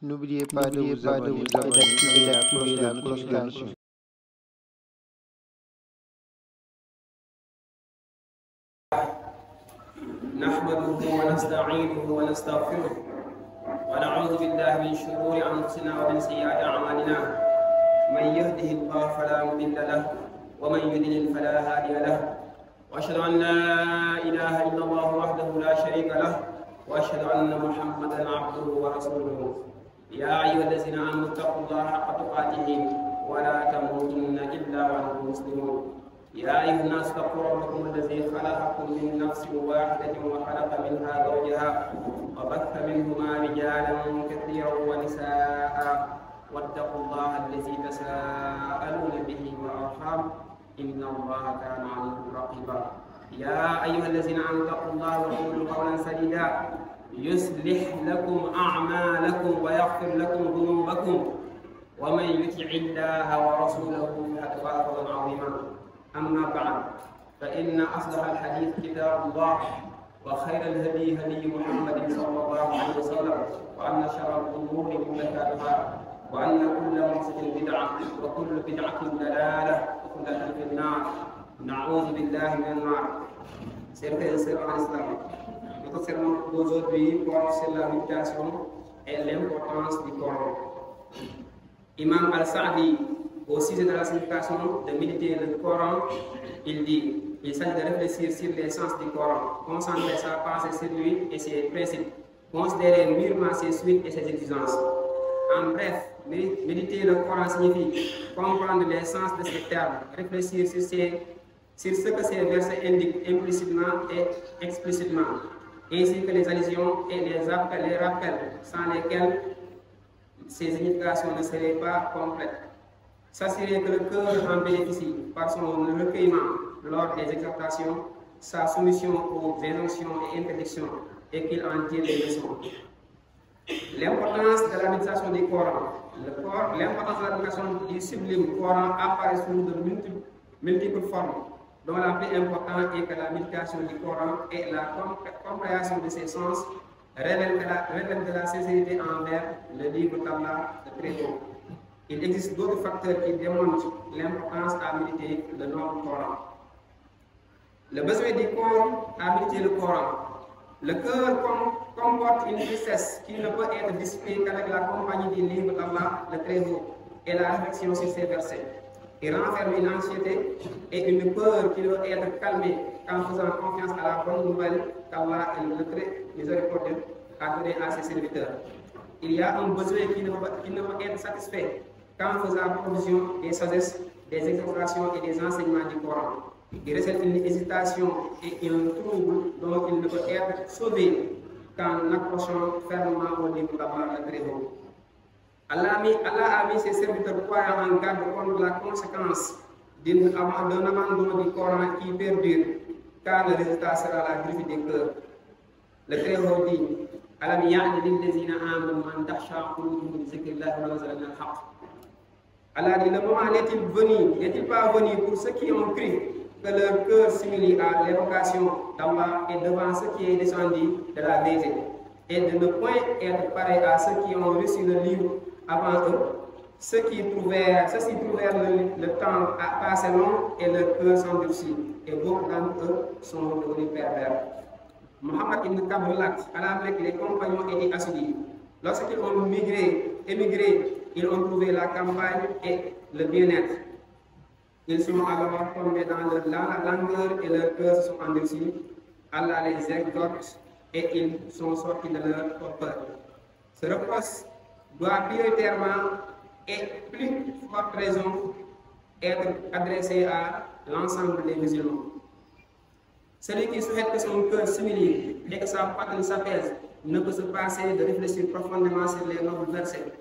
N'oubliez pas de vous abonner et d'activer la cloche de notification. نحمده ونستعينه ونستغفره ونعوذ بالله من شرور أنفسنا ومن سيئات أعمالنا. من يهده الله فلا مضل له ومن يضلل فلا هادي له، وأشهد أن لا إله إلا الله وحده لا شريك له، وأشهد أن محمدا عبده ورسوله. يا أيها الذين آمنوا اتقوا الله حق تقاته ولا تموتن إلا وأنتم مسلمون. يا أيها الناس اتقوا ربكم الذي خلقكم من نفس واحدة وخلق منها زوجها وبث منهما رجالا كثيرا ونساء، واتقوا الله الذي تساءلون به والأرحام إن الله كان عليكم رقيبا. يا أيها الذين آمنوا اتقوا الله وقولوا قولا سديدا يصلح لكم أعمالكم ويغفر لكم ذنوبكم، ومن يطع الله ورسوله فقد فاز فوزا عظيما. أما بعد، فإن أصدق الحديث كتاب الله، وخير الهدي هدي محمد صلى الله عليه وسلم، وأن شر الأمور محدثاتها، وأن كل محدثة بدعة، وكل بدعة ضلالة، وكل ضلالة في النار. نعوذ بالله من النار. C'est l'islam. Notre sermon d'aujourd'hui porte sur la méditation et l'importance du Coran. Imam Al-Sa'di, au sujet de la signification de méditer le Coran, il dit: il s'agit de réfléchir sur l'essence du Coran, concentrer sa pensée sur lui et ses principes, considérer mûrement ses suites et ses exigences. En bref, méditer le Coran signifie comprendre l'essence de ces termes, réfléchir sur ce que ces versets indiquent implicitement et explicitement, ainsi que les allusions et les rappels sans lesquels ces significations ne seraient pas complètes. S'assurer que le cœur en bénéficie par son recueillement lors des exhortations, sa soumission aux injonctions et interdictions, et qu'il en tire des leçons. L'importance de la méditation du Coran. L'importance de la méditation du sublime Coran apparaît sous de multiples formes, dont la plus importante est que la méditation du Coran et la compréhension de ses sens révèlent de la sincérité envers le livre d'Allah, le Très-Haut. Il existe d'autres facteurs qui démontrent l'importance à méditer le noble Coran. Le besoin du corps à méditer le Coran. Le cœur comporte une tristesse qui ne peut être dissipée qu'avec la compagnie du livre d'Allah, le Très-Haut, et la réflexion sur ces versets. Il renferme une anxiété et une peur qui doit être calmée en faisant confiance à la bonne nouvelle qu'Allah est le très miséricordieux a donné à ses serviteurs. Il y a un besoin qui ne peut être satisfait qu'en faisant provision des sagesses, des exhortations et des enseignements du Coran. Il reste une hésitation et un trouble dont il ne peut être sauvé qu'en accrochant fermement au livre d'Allah le Très-Haut. Allah a mis ses serviteurs croyants en garde contre la conséquence d'un abandon du Coran qui perdure, car le résultat sera la griffe des cœurs. Le Très-Haut dit: Alam ya'ni lillazina amanu an takhsha qulubuhum li dhikrillahi wa nazala min al-haqq. Allah dit: le moment n'est-il pas venu pour ceux qui ont cru que leur cœur s'humilie à l'évocation d'Allah et devant ce qui est descendu de la vérité, et de ne point être pareil à ceux qui ont reçu le livre avant eux, ceux-ci trouvèrent le temps assez long et leur cœur s'endurcit, et beaucoup d'entre eux sont devenus pervers. Muhammad ibn Kabrulat, à la Mecque, les compagnons étaient assidus. Lorsqu'ils ont émigré, ils ont trouvé la campagne et le bien-être. Ils sont alors tombés dans la langueur et leurs cœurs se sont endurcis. Allah les exhorte et ils sont sortis de leur torpeur. Ce reproche doit prioritairement et plus forte raison être adressé à l'ensemble des musulmans. Celui qui souhaite que son cœur s'humilie et que sa poitrine s'apaise ne peut se passer de réfléchir profondément sur les nobles versets.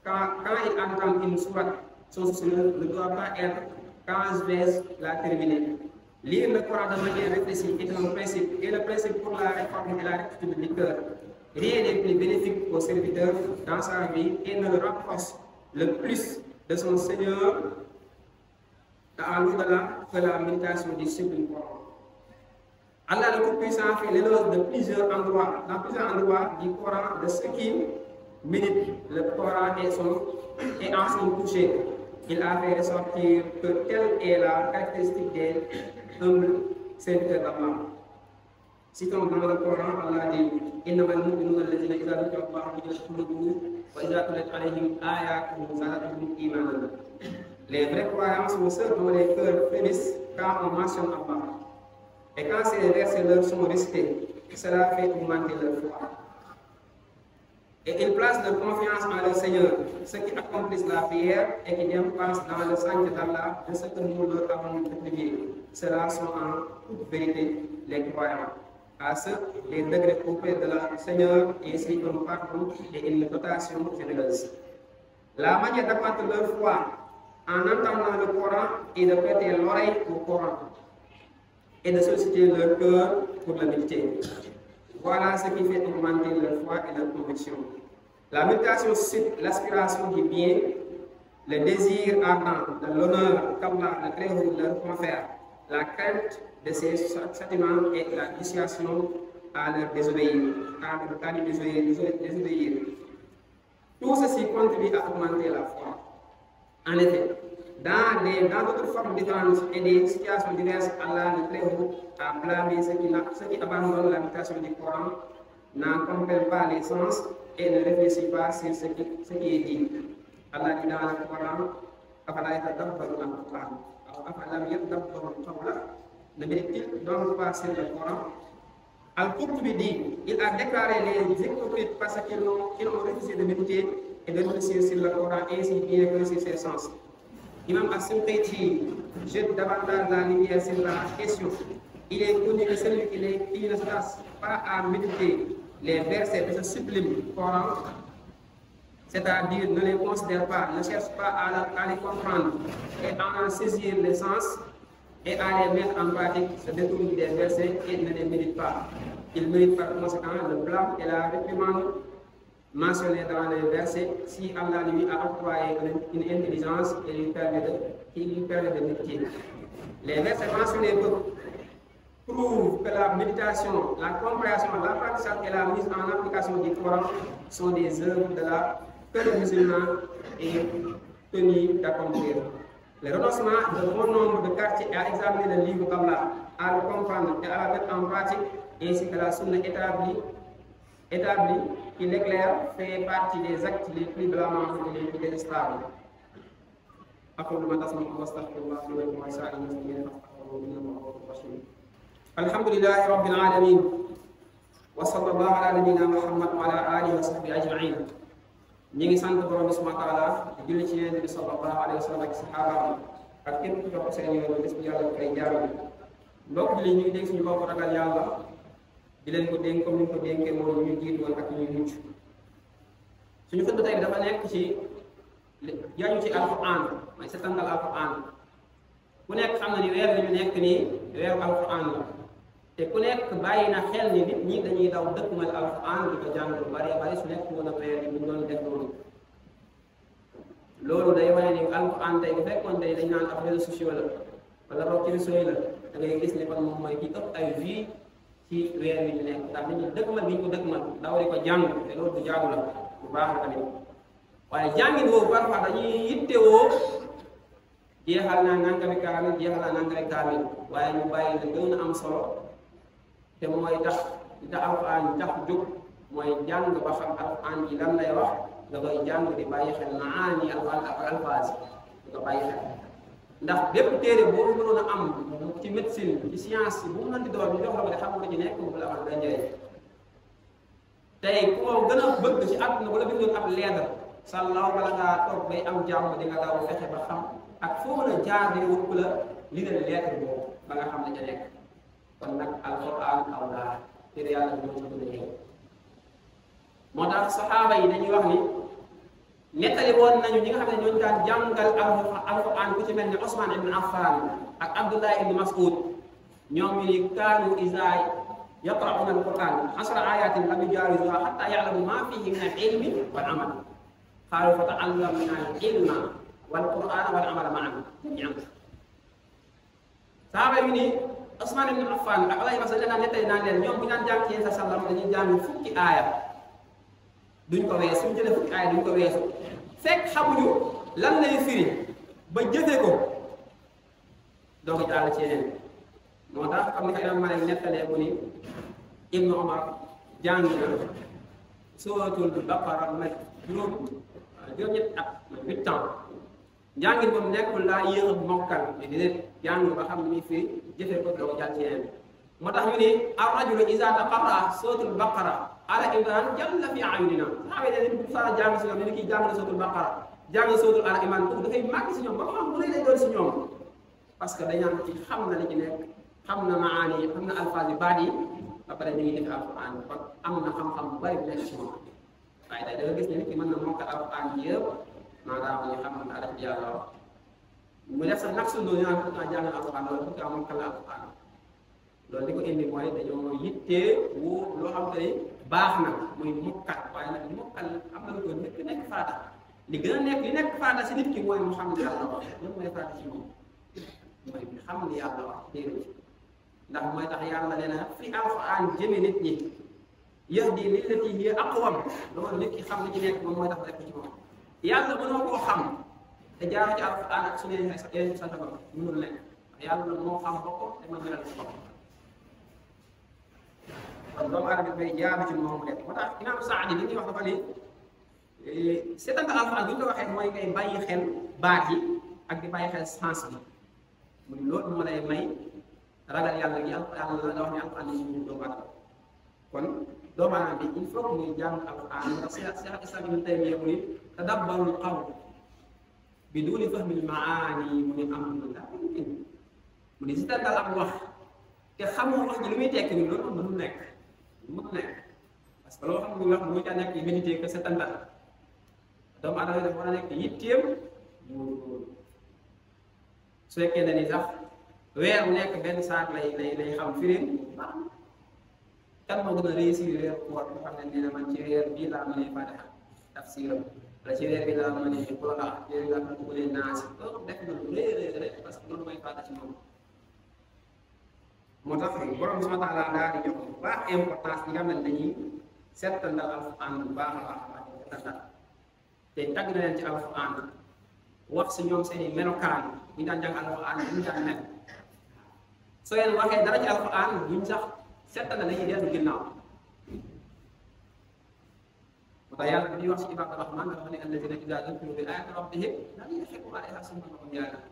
Quand il entend une sourate, son souci ne doit pas être quand je vais la terminer. Lire le Coran de manière réfléchie est un principe, et le principe pour la réforme et la rectitude du cœur. Rien n'est plus bénéfique au serviteur dans sa vie et ne le rapproche le plus de son Seigneur à l'au-delà que la méditation du sublime Coran. Allah le Tout-Puissant fait l'éloge de plusieurs endroits, dans plusieurs endroits du Coran de ceux qui minutes, le Coran est en son toucher. Il a fait ressortir que telle est la caractéristique des humbles serviteurs d'Allah. Citons dans le Coran, Allah dit إنما المؤمنون الذين إذا ذكر الله وجلت قلوبهم وإذا تليت عليهم آياته زادتهم إيمانا. Les vrais croyants sont ceux dont les cœurs frémissent quand on mentionne Allah. Et quand ces versets leur sont récités, cela fait augmenter leur foi. Et ils placent leur confiance en leur Seigneur, ceux qui accomplissent la prière et qui dépensent dans le sentier d'Allah de ce que nous leur avons attribué. Cela sont en toute vérité les croyants. À ceux, les degrés auprès de leur Seigneur ainsi qu'un pardon et une dotation généreuse. La manière d'accroître leur foi en entendant le Coran est de prêter l'oreille au Coran et de solliciter leur cœur pour le méditer. Voilà ce qui fait augmenter leur foi et leur conviction. La méditation suscite l'aspiration du bien, le désir ardent de l'honneur qu'Allah le Très-Haut leur confère, la crainte de ses châtiments et la dissuasion à leur désobéir, désobéir. Tout ceci contribue à augmenter la foi. En effet, dans d'autres formes différentes et des situations diverses, Allah le Très-Haut a blâmé ceux qui abandonnent la méditation du Coran, n'en comprennent pas les sens et ne réfléchissent pas sur ce qui est dit. Allah dit dans le Coran, أَفَلَا يَتَدَبَّرُونَ الْقُرْآنَ أَوْ أَفَلَمْ يَتَدَبَّرُوا الْقَوْلَ. Ne médite-t-il donc pas sur le Coran? Al-Qurtubi dit, il a déclaré les hypocrites parce qu'ils ont refusé de méditer et de réfléchir sur le Coran ainsi bien que sur ses sens. Imam As-Suyuti jette davantage la lumière sur la question. Il est connu que celui qui ne passe pas à méditer les versets de ce sublime Coran, c'est-à-dire ne les considère pas, ne cherche pas à les comprendre et à en saisir les sens et à les mettre en pratique, se détourne des versets et ne les médite pas. Il mérite par conséquent le blâme et la réprimande mentionnés dans les versets si Allah lui a octroyé une intelligence qui lui permet de méditer. Les versets mentionnés prouvent que la méditation, la compréhension, l'apprentissage et la mise en application du Coran sont des œuvres que le musulman est tenu d'accomplir. Le renoncement de bon nombre de quartiers à examiner le livre d'Allah, à le comprendre et à la mettre en pratique, ainsi que la sunna établie qui l'éclaire, fait partie des actes les plus blâmants et les plus détestables. Alhamdulillahi Rabbil Alamin wa sallallahu ala nabiyyina Muhammad wa ala alihi wa sahbihi ajma'in. Ñi ngi sant borom subhanahu wa ta'ala di julli ci Yonent bi sallallahu alayhi wa sallam ak sahabaam ak képp ku topp seen yoon bés bu yàlla koy jaaral. Mbokk li ñu ngi dégg suñu bopp ragal yàlla di leen ko dénk comme ni ñu ko dénkee moom ñu jiitu woon ak ñu mucc. Suñu xutba tey bi dafa nekk ci yañu ci alquran mooy setantal alquran. Ku nekk xam na ni weer ñu nekk nii weeru alquran la te ku nekk bàyyi na xel ni nit ñi dañuy daw dëkkmal alquran di ko jàng lu bari su nekk woon a weer yi bu ñu doon def loolu day wane ni alquran tey bu fekkoon tey dañ naan ab réseaux sociaux la wala boog ci réseau yi la da ngay gis ne kon moom mooy ki ëpp ay vues ci weer yi ñu nekk ndax nit ñi dëkkmal bi ñu ko dëkkmal daw di ko jàng te loolu du jaagu la bu baax la tamit waaye jàngin boobu parfois dañuy yittewoo jeexal naa nangami kaamil jeexal naa nangami kaamil waaye ñu bàyyi la gën a am solo te mooy tax li tax alquran tax jóg mooy jàng ba xam alquran ji lan lay wax nga koy jàng di bàyyi xel maani alfaaz di ko bàyyi xel ndax bépp téere boo mënoon a am ci médecine ci science bu mu mënti doon ñu jox la ko de xam nga ci nekk bu la amal benn njëriñ tey ku ko gën a bëgg ci àdduna wala bindoon ab lettre sàllaaw bala ngaa toog bay am jàmm di nga daw fexe ba xam ak foo mën a jaar di wut ku la li leen lettre boobu ba nga xam ne ca nekk kon nag alquran aw laa téere yàlla bi moo ci gën a yëg moo tax saxaaba yi dañuy wax ni nettali woon nañu ñi nga xam ne ñooñu daan jàngal alquran ku ci mel ni Ousmane ibn Affan ak Abdullah ibn Mas'ud ñoom ñu ni kaanu isaay yaqra'una alquran 10 ayatin lam yujawizuha hatta ya'lamu ma fihi min al-ilmi wal amal qaalu fa ta'allamna al-ilma wal qur'ana wal amala ma'an jami'an saxaaba yi ni Ousmane ibn Affan ak Abdullah ibn Mas'ud daan nettali naan leen ñoom bu ñu daan jàng ci sa sallam dañuy jàng fukki aaya duñ ko weesu suñ jëlee fukki aaya duñ ko weesu fekk xamuñu lan lay firi ba jëfe ko donc jàll ci yeneen moo tax xam ni ko imam Malik nettalee mu ni Ibnu Omar jàng na suratul Baqara nag juróom-ñetti at 8 ans njàngin moom nekkul laa yéex a mokkal di leen jàng ba xam ni muy firi jëfe ko doo jàll ci yeneen moo tax ñu ni ar-rajulu izaa taqarra'a suratul Baqara ala Imran jalla fi a'yunina saxaaba yi ne saa jàng si ñoom ne kii jàng na suratul Baqara jàng suratul Al Imran boobu dafay màgg si ñoom ba xam bu lay lay doon si ñoom parce que dañ naan ci xam na li ci nekk xam na maani yi xam na alfaaz yi baat yi ba pare ñu ngi def alquran kon am na xam-xam bu bari bu nekk si moom waaye day da nga gis ne nit ki mën na mokkal alquran yëpp maanaam ñu xam na arab yàlla wax mu def sax nag su loolu ñu naan pourtant jàng alquran wala pourtant mokkal alquran loolu li ko indi mooy dañoo yittee woo loo xam te ni baax na muy mokkal waaye nag mokkal am na lu ko nekk faata li gën a nekk li nekk faata si nit ki mooy mu xam ne yàlla wax loolu mooy faata si moom mooy xam ne yàlla wax téere ci ndax mooy tax yàlla nee na fi alxuraan jëme nit ñi yahdi lillati hiya aqwam loolu nit ki xam li ci nekk moom mooy tax rek ci moom yàlla mënoo koo xam te jaaroo ci alxuraan ak suñu yeneen sa sabab mënul nekk yàlla moo xam boppam te mën na ko kon doomu aadama bay jaaru ci moom def moo tax imaam Saadi li ñuy wax dafa ne seetantal alxuraan bu ñu ko waxee mooy ngay bàyyi xel baat yi ak di bàyyi xel sens bi muy loolu moo lay may ragal yàlla gi yàlla la wax ne alxuraan ni ñu doomu aadama kon doomu aadama bi il faut que muy jàng alxuraan moo tax Cheikh Islam Ibn Taymiyya mu ni tadabbarul qawl bi duuni fahmil maani mu ni am la mu ni seetantal am wax te xamoo wax ji lu muy tekki ni loolu mënul nekk mënul nekk parce que loo xam ne wax moo ca nekk yi méditer que seetantal doomu aadama dafa war a nekk yitteem su fekkee ne ni sax weer bu nekk benn saat lay xam firim baax kan moo gën a réussir weer koor boo xam ne nee na man ci weer bii laa mënee Faatiha tafsiram wala ci weer bi laa mënee Qur'aan ci weer bi laa mënee Naas loolu def na lu rëy parce que loolu mooy Faatiha ci moom moo tax borom subhaanahu wa taala daal di jox bu baax importance yi nga xam ne dañuy seetantal alxuraan bu baax a baax seetantal te tagg na leen ci alxuraan wax si ñoom seen i melokaan ñu daan jàng alxuraan ñu daan mel soo leen waxee dara ci alxuraan buñ sax seetantal dañuy dellu ginnaaw moo tax yàlla dañuy wax si ibaadu rahmaan dafa ne allazina izaa zukkiru bi aayaati rabbihim lam yaxirru alayhaa summan wa umyaanan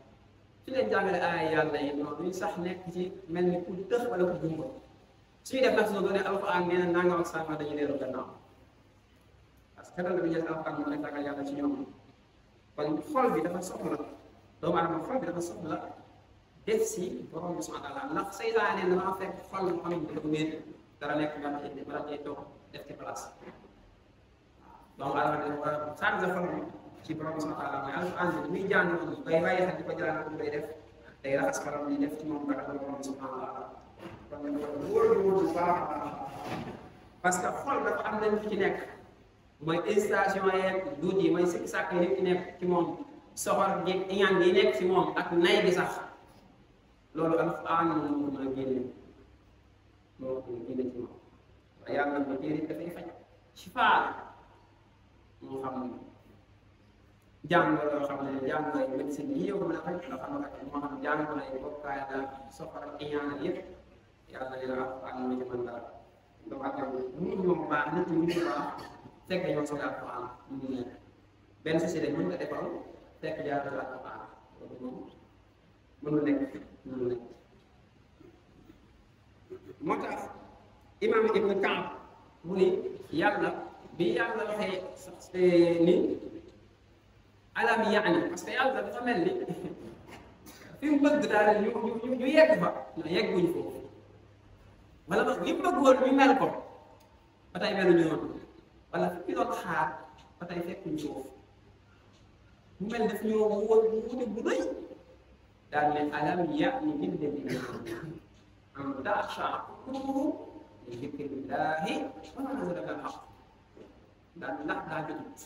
su leen jàngale aaya yàlla yi noonu duñ sax nekk ci mel ni ku tëx wala ku gumba suñu def nag suñu doone alxuraan nee na nangam ak sànga dañuy dellu gannaaw parce que xetal bi jël alxuraan moo nekk ragal yàlla ci ñoom kon xol bi dafa soxla doomu aadama xol bi dafa soxla def si borom bi subhaanahu wa taala ndax seytaane dama fekk xol moo xam ne dafa wéet dara nekk nga bala cee toog def ci place doomu aadama dafa war a changer xol ci borom bi subhaanahu wa taala mooy alxuraan bi muy jàng noonu bay bàyyi xel di ko jàng ko bay def day raxas xolam di def ci moom ragal borom bi subhaanahu wa taala kon wóor bu baax parce que xol dafa am nañ fi ci nekk mooy hésitation yeeg duut yi mooy sikki sàkk yi ci nekk ci moom soxor gi iñaan gi nekk ci moom ak nay gi sax loolu alxuraan moo ko mën a génne moo ko génne ci moom waaye yàlla na téere dafay faj shifaa moo xam jàngoro yoo xam ne jàngoro yi médecine yi yow ko mën a faj loo xam ne moo xam jàngoro yi bokkaay la soxor ak iñaan ak yëpp yàlla na leen alxuraan moo ci mën dara donc ak nit ñoom baax nit ñi ñu baax fekk ñoo soxla alxuraan mu ngi nii benn société mën nga defal fekk jaarale alxuraan loolu moom mënul nekk moo tax imaam Ibn Kaab mu ni yàlla bi yàlla waxee ni alam yaani parce que yàlla dafa mel ni fi mu bëgg daal ñu yegg fa non yegguñu foofu wala ba li mu bëgg woon ñu mel ko ba tey meluñu noonu wala fi doon xaar ba tey fekkuñu foofu mu mel daf ñoo wuute bu rëy daal ne alam yaani lilladina an taxshaa quluubuhum li dikrillahi wa maa nazala minal haqq daal ndax daa jotut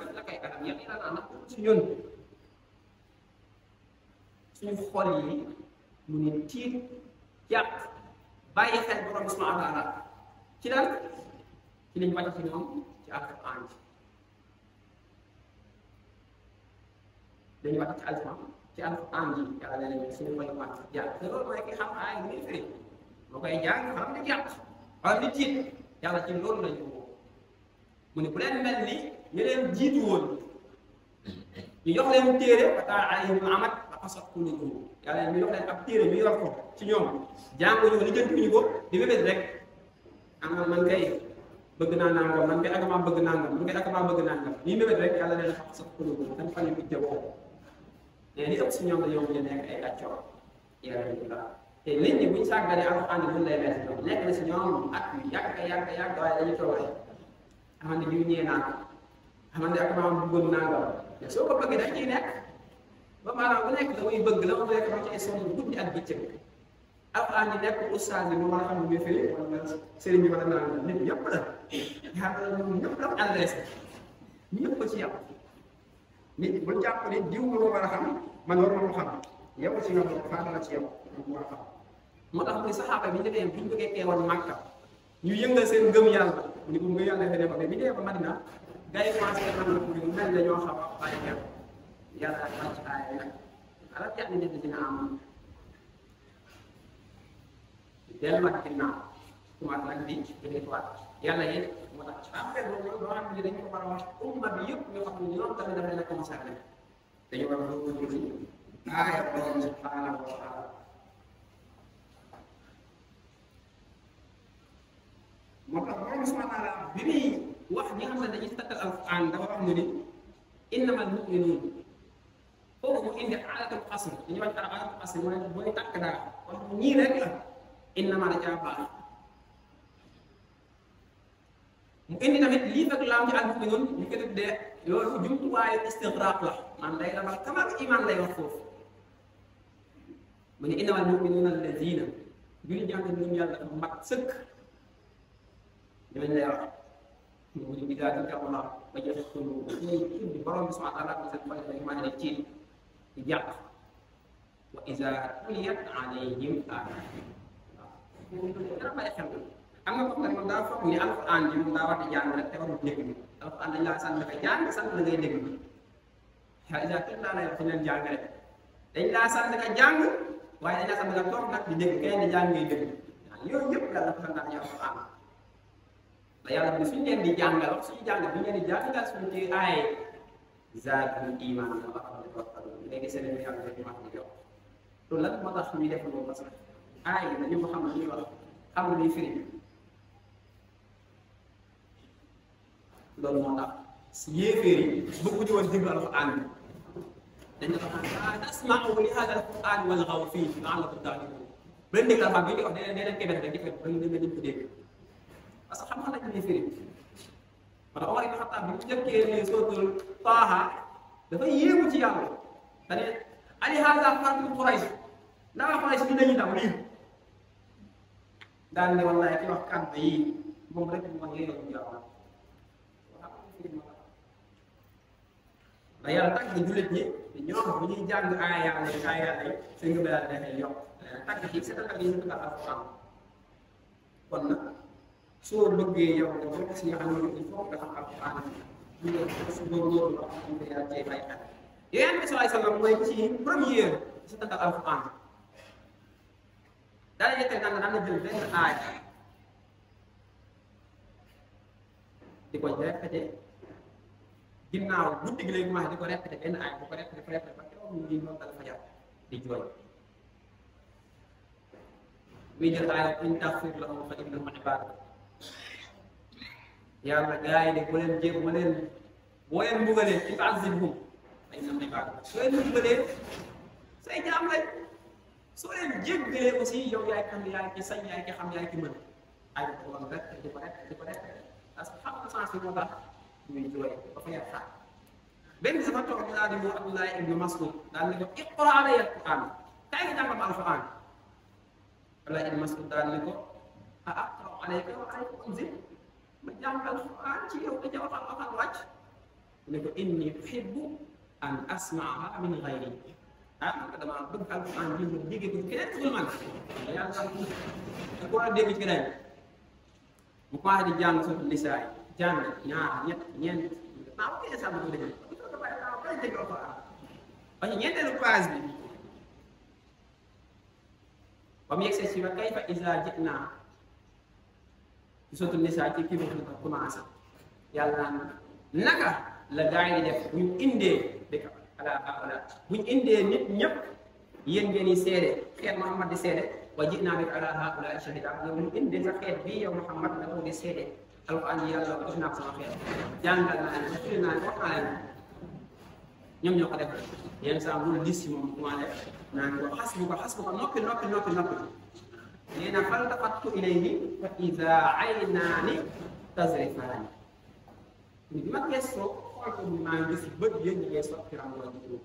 jot la kay alam yaani la ndax su ñun suñu xol yi mu ne tiit jàpp bàyyi xel borom bi subhaanahu wa taala ci lan ci liñ wàcc ci ñoom ci ci alquran dañuy wax ci alquran ji yàlla nee nañu suñu koy wax jàng te loolu mooy ki xam aay muy firi moo koy jàng xam di jàpp wala di tiit yàlla ci loolu lañu woo mu ne bu leen mel ni ñu leen jiitu woon ñu jox leen téere ba taa alayhim amat ba xasat qulubuhum yàlla ñu jox leen ab téere ñu yor ko ci ñoom jànguñu li jëntuñu ko di bébét rek man kay bëgg naa nangam man kay ak maa bëgg nangam man kay ak maa bëgg nangam ñuy bébét rek yàlla leen xasat qulubuhum dañ fa ñu mujj boobu mais li ëpp si ñoom dañoo mujj nekk ay kàccoor yàlla te nit ñi buñ sàgganee alxuraan bi lay metti ñoom nekk na si ñoom at yu yàgg waaye dañuy toog rek xamante ni ñee naan xamante ak maa bëggoon nangam mais soo ko bëggee dañ ciy nekk ba maanaam bu nekk da muy bëgg la mu nekk ba ci ay sonn guddi ak bëccëg alxuraan yi nekk ustaas bi mu mën a xam ne muy firi wala sëriñ bi wala nangam nit ñëpp la yàlla ñoom ñëpp la adressé ñëpp ci yàpp nit bul jàpp ni diw moo war a xam man war ma xam yow ci nga faata la ci yow war a xam moo tax muy saxaaba bi ñu defee bu ñu bëggee teewal Màkka ñu yëngal seen ngëm yàlla mu ni bu ngëm yàlla defee ne ko mais bi dee ba Madina gars yi commencé na xam ne mu mel ne ñoo xam bàyyi xel yàlla wàcc aaya nag ala yàlla nit dina am delluwaat ginnaaw commencé nag di jëndeetuwaat yàlla yéen moo tax am xel loolu loo xam ne dañu ko war a wax umma bi yëpp ñoo xam ne ñoom tamit dafa leen a concerné dañu war a dugg ci aaya borom subhanahu wa taala moo tax borom subhanahu wa taala bi muy wax ñi nga xam ne dañuy takkal alquran dafa wax mu ni innamal mu'minuun foofu mu indi aadatul qasr dañuy wax aadatul qasr mooy booy tàkk dara wax ñii rek la innama da caa baax mu indi tamit lii fekk laam ci al-mu'minuun ñu ko tuddee loolu jumtuwaayu istigraq la maanaam day dabal kamal iman lay wax foofu mu ne innamal mu'minuuna allaziina julli jàng ñu yàlla dafa mat sëkk ñooñu lay wax mu ne bidaa di Allah ba jëf sunu tuddi borom bi subhaanahu wa ta'aala seen xol day mën a ci di jàpp wa izaa tuliyat alayhim aayaatuhu bàyyi xel am nga ko moom daa foog ni alquran ji moom daa war di jàng rek te warul dégg bi alquran dañ laa sant nga jàng sant la ngay dégg bi yaa isa tut laa lay wax leen jàng rek dañ laa sant nga jàng waaye dañ laa sant nga toog nag di dégg kenn di jàng ngay dégg yooyu yëpp yàlla ko santaat ñu alquran da yàlla bi suñu leen di jàngal suñu jàngal bu ñu leen di jàngal suñu ci aaye zaadul iman la wax ne waxtalu léegi seen bi yàlla di wax di jox loolu nag moo tax ñuy def loolu parce que aaye dañu ko xam ne ñuy wax xam ne ñuy firi loolu moo tax si yéeféer yi bëgguñu woon déglu alquran bi dañ ne ko xam tasma'u li hada alquran walghaw fiihi la'allakum taghlibun benn dégg alquran bi ñu wax nee leen kebet rek di fekk ba ñu demee dañ ko dégg parce que xam-xam nañ ñuy firi parce que Omar ibn Khattab bi mu njëkkee ne sootul Taaha dafa yéemu ci yàlla dane ali hada fardu Quraysh ndax Quraysh bi dañuy daw lii daal ne wallahi ki wax kàddu yi moom rek moo yéeyoon yàlla da yàlla tàgg jullit ñi ñoom bu ñuy jàng aaya yàlla yi seen ngëm yàlla dafay yokk tàgg ci seetal ak yi ñu tuddee alquran kon nag soo bëggee yow nga bokk si nga xam ne il faut nga xam alquran ñu ngi su góorgóorlu wax ñu ko yàlla cee bàyyi xel yonent bi sallallahu alayhi wasallam mooy ci première seetal alquran daal di teg daan na jël benn aaya di ko répété ginnaaw guddi gi lay commencé di ko répété benn aay bu ko répété ba keroog ñu ngi noonu fajar di jooy muy jël aaya in taghfir lahum fa innahum ibaaduk yàlla gars yi ne boo leen jéem boo leen mbugalee in tu'azzibhum fa innahum ibaaduk soo leen mbugalee say jaam lañ soo leen jéggalee aussi yow yaay xam yaay ki sañ yaay ki xam yaay ki mën ay ko woon rek di ko répété parce que xam nga sens bi moo tax ñuy jooy ba fa yàq benn bi dafa toog daal di mu Abdullah ibn Mas'ud daal ne ko iqra alayya alquran kaay nga jàngal ma alquran Abdullah ibn Mas'ud daal ne ko aqra alayka wa alayka unzil ma jàngal alquran ci yow da jawal alquran wàcc ne ko inni uhibbu an asma'aha min ghayri man ko dama bëgg alquran bi ma dégg ko keneen ku dul man yàlla da ko war a dégg ci keneen mu commencé di jàng suratul Nisaa jàng ñaar ñett ñeent naa ko instant bi dëgg ko bàyyi naa ko dégg ko parce que ñeenteelu page bi ba mu yegsee ci wa kayfa iza ji'naa ci sotu Nisaa ci kii bi ko commencé yàlla naan naka la gaa yi di def bu ñu indee dëkk ala bu ñu indee nit ñëpp yéen ngeen di seede xeet Muhammad di seede wa ji'naa bika ala haa'ulaa'i shahiidaa yow ñu indee sa xeet bii yow Muhammad nga ko di seede alquran yi yàlla def naa ko sama xeet jàngal naa ne firi naa ne wax naa leen ñoom ñoo ko def yenn saa mu dis ci moom commencé naan ko xasbuka noppi nee na faltafattu ilayhi fa idaa aynaani tazrifaani bi ma gëstoo xool ko maa ngi gis bët yéen ñi ngay sotti rangoo ji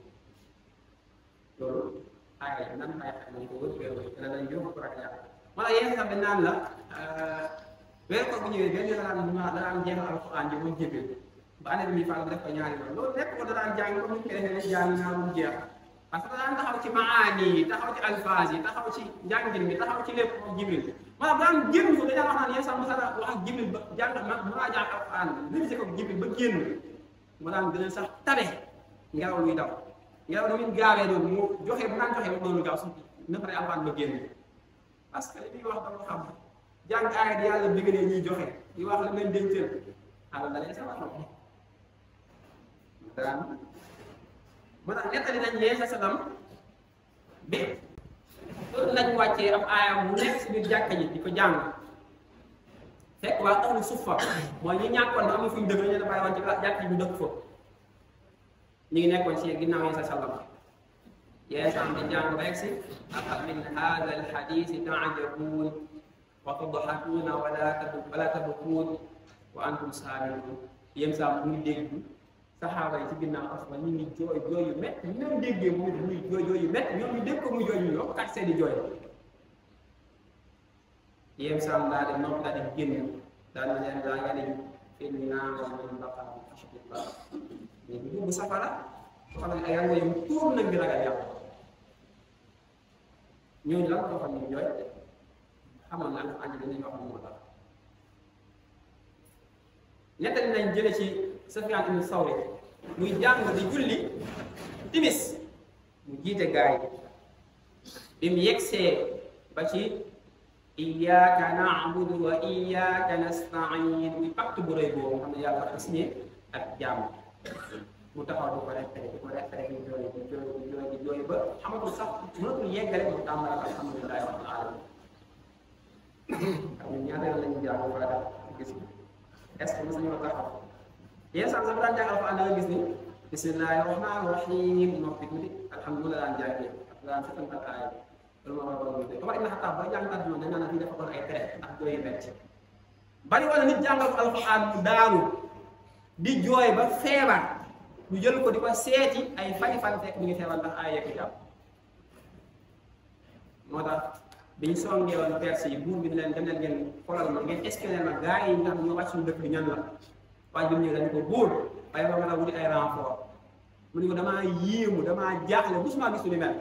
loolu ay nan ay xam nañ ko wër dana dañ yóbbu ko rek yàlla moo tax yéen sax naan la weer ko bu ñëwee benn daan jeexal alquran ji moom jébbil ba année bi muy faal def ko ñaari yoon loolu lépp ko daan jàng comme ni ñu koy defee jàng naa mu jeex parce que daan taxaw ci maani yi taxaw ci alfaaz yi taxaw ci njàngin mi taxaw ci lépp moom Jibril maanaam daan génn ko dañaa wax naan yéen sax mosala wax ak Jibril ba jàng ma jàng alquran révisé ko Jibril ba génn mu daan gën a sax tabe ngelaw luy daw ngelaw da muy gaawee doon mu joxe bu naan joxe ba doonu gaaw su na pare alquran ba génn parce que li muy wax dama xam jàng aaya di yàlla bëggalee ñuy joxe di wax la leen dencal xaaral da leen sa wax daan moo tax nettali nañ leen sa salam bi loolu lañ wàccee am aaya mu nekk si biir jàkka ji di ko jàng fekk waa ahlu suffa mooy ñu ñàkkoon ba am fu ñu dëgg ñu bàyyi woon ci jàkka ji ñu dëkk fa ñu ngi nekkoon si ginnaaw yi sa salam yéen sax di jàng rek si afa min hada alhadisi ta'jabuun wa tadhakuuna wala tabkuun wa antum saamiruun yéen sax mu ngi dégg saxaaba yi ci ginnaaw asma ñu ngi jooy jooy yu métti ñu leen déggee muy jooy jooy yu métti ñoom ñu dégg ko muy jooy ñu yokk kat seeni jooy yéem sam daal di nopp daal di génn daal di leen daa nga ne innaa min baqaa xashatillah mais bu dugg safara xam ne ay rango yu tuur nag bi ragal yàlla ñooñu lan ko xam ne jooy xamoon naa ne ànd dinañ wax moo tax nettali nañ jële ci Sufyaan ibn Sawri muy jàng di julli timis mu jiite gaay bi mu yegsee ba ci iyyaaka na'budu wa iyyaaka nasta'iin muy pacte bu rëy boobu xam ne yàlla ko signé ak jaam mu taxaw di ko rek di jooy ba xamatul sax mënatul yeggale mu tàmbali alhamdulillahi rabbil alamin xam ne ñaata yoon lañu jàng fa def gis est-ce que mos nañoo taxaw yéen sax sax daan jàng alxuraan da nga gis ni bismillahi rahmaani rahim noppi tuuti alhamdulilah daan jàngee daan setantal aaya loolu moo waral loolu de Omar ibn Xattaab ba jàng àdduna dañ naan fi dafa doon ay tere ndax jooy yu metti bari wala nit jàngal ko alxuraan mu daanu di jooy ba feebar ñu jël ko di ko seeti ay fan fekk mu ngi feebar ndax aaya ko jàpp moo tax biñ songee woon perse yi buur bi ne leen dem leen ngeen xoolal ma ngeen espionné ma gars yi nga xam ñoo wàcc suñu dëkk bi ñan la waaye bi mu ñëwee dañ ko buur waaye ba mën a wuti ay renfort mu ne ko damaa yéemu damaa jaaxle musuma gis lu ni mel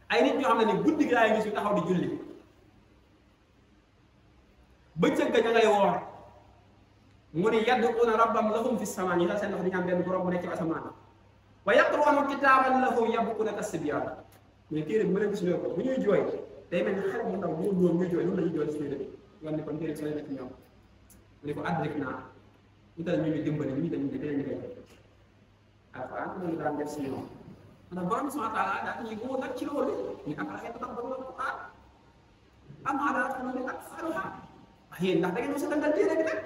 ay nit ñoo xam ne ni guddi gi laay gis yu taxaw di julli bëccëg ga ña ngay woor mu ne yad'uuna rabbam lahum fi samaan yi sax seen loxo di ñaan benn borom bu nekk ci asamaan wa yaqra'uuna kitaaban lahum yabkuuna kasbiyaan mais téere bi ma leen gis ko bu ñuy jooy day mel ni xale bu ndaw bu ñoom ñuy jooy loolu la ñuy jooy si téere bi yoon ni kon téere bi soo nekk ñoom mu ne ko adrik naa ñu dal ñu dimbali ñu dañu dinañ koy alquran ñu daan def si ñoom ndax borom subhanahu wa ta'ala daa ñuy woo nag ci loolu ñu am ay tax ba alquran am ala ko ñu ak faruha yéen ndax da ngeen mos a dandal téere bi nag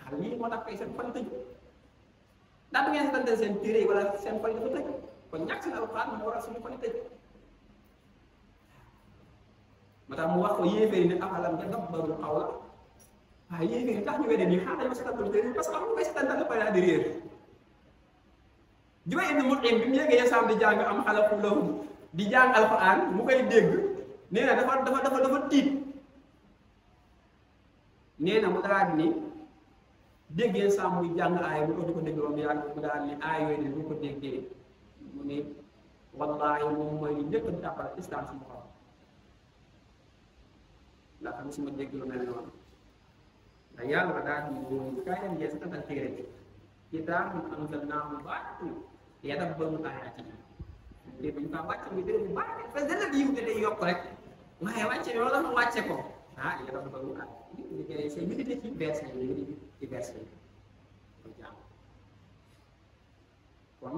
xal lii moo tax kay seen fan tëju ndax da ngeen si dandal seen téere yi wala seen fan dafa tëj kon ñàkk seen alquran moo waral suñu fan tëj moo tax mu wax ko yéeféeri ne afalam yadabbaru qawla waaye yéeféer yi tax ñu wedde nii xanaa dañoo seetantal téere parce que am nga koy seetantal ba pare di réer Jubayr ibn Mut'im bi mu yëgee Yasaam di jàng am xalaqu lahum di jàng alquran mu koy dégg nee na dafa tiit nee na mu daal ni dégg Yasaam muy jàng aaya mu di ko dégg mu yàgg mu daal ni aaya yooyu ne bu ko déggee mu ne wallaahi moom mooy li njëkk a jàppal islam si mu xam ndax musuma dégg lu mel noonu yàlla daal di kaay leen ngeen setantal téere bi kitaabun anzalnaahu mubaarakun liyadabbaru aayaatihi te buñ ko wàcce muy téere bu baax parce que dana yiw te day yokk rek waaye wàcce yow la ma wàcce ko liyadabbaru aayaatihi c'est médité ci verset yi médité ci verset yi kon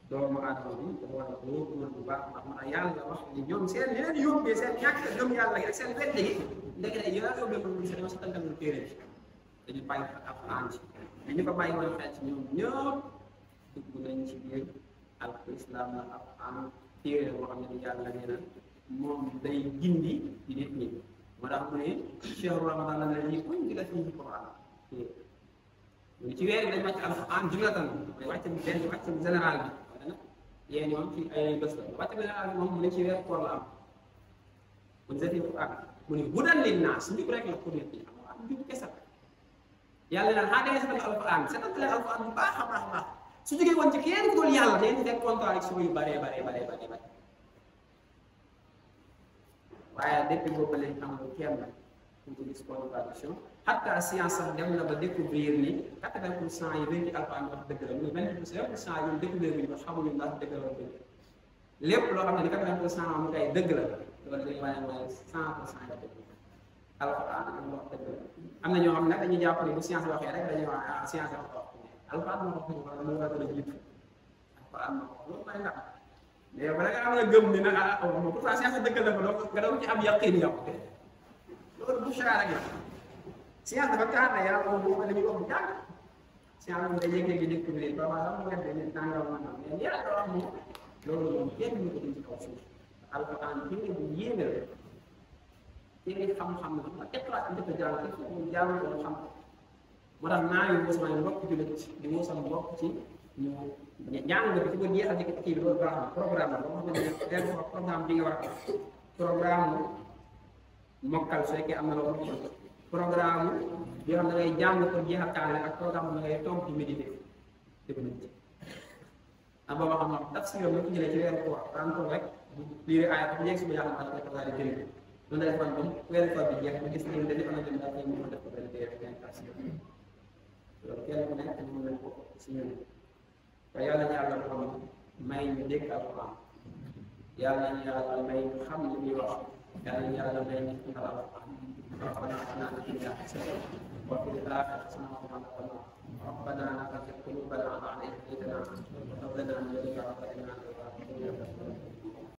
doomu aadama bi dafa war a góorgóorlu bu baax ndax man yàlla wax ni ñoom seen li leen yóbbee seen ñàkk gëm yàlla gi rek seen wedd gi ndeke ne yàlla yóbbee ko ñu dañoo setantal téere bi dañu bàyyi alxuraan ci dañu ko bàyyi woon xel ci ñoom ñëpp dugg nañ ci biir al islam la alxuraan téere boo xam ne yàlla nee na moom day gindi di nit ñi moo tax mu ne shahru ramadan allazii unzila fiihi alxuraan ci weer dañ wàcc alxuraan jumlatan wàcc benn wàcc général bi yéen ñoom ci ay bés la wàcc général bi moom mu ne ci weer koor la am mun zati alxuraan mu ne hudan linnaas njub rek la pour nit ñi am njub kese yàlla naan xaa dangay setal alxuraan setal leen alxuraan bu baax a baax a baax su jógee woon ci kenn ku dul yàlla day fekk contradiction yu bare waaye depuis boobu lañ amul kenn ku ci gis contradiction hatta science sax dem na ba découvrir ni 80% yi léegi alxuraan wax dëgg la muy 20% yi découvrir bi ñu xamuñu ndax dëgg la wala dëgg lépp loo xam ne 80% mu kay dëgg la loolu dañuy wane mooy 100% la dëgg alxuraan am wax dëgg la am na ñoo xam ne nag dañuy jàpp ne bu science waxee rek dañuy wax science wax alxuraan moo wax wala mu war a jiitu alxuraan moo wax loolu may ndax mais bala nga am na gëm ni nag pourtant science dëggal la ko donc nga doon ci am yaqin yow loolu bu cher rek la science dafa tax na yàlla moom moo ko dañuy wax bu jàng science moom day yëg-yëg découvrir ba maanaam mu wedd ne nangam nangam mais yàlla wax moom loolu moom kenn ñu ko duñ ci kaw suuf alxuraan téere bu yéeme la téere xam-xam la ma éclat njëkk a jàng il faut mu jàng ko xam moo tax naa yu mos maa mbokk jullit di mosal mbokk ci ñu jàng nga ci ko jeexal ci kii bi loolu baax na programme la boo xam ne programme bi nga war a programme mokkal su fekkee am na loo xam programme yoo xam ne ngay jàng pour jeexal kaale ak programme bi ngay toog di méditer dëgg nañ ci am boo xam ne tafsir la ko jëlee ci weeru koor daan ko rek lii aaya bu jeex suba yàlla ma ko daal di jënd noonu la defoon ba weeru koor bi jeex ma gis ni dañu am na dem daal ñu def ko benn tafsir loolu kenn ku nekk mën nañ ko si ñun waaye yàlla ñu yàlla xam may ñu dégg alquran yàlla ñu yàlla may ñu xam li muy wax yàlla ñu yàlla may ñu xamal alquran ربنا اتنا في الدنيا حسنه وفي الاخره حسنه وقنا عذاب النار ربنا لا تزغ قلوبنا بعد إذ هديتنا وهب لنا من لدنك رحمه انك انت الوهاب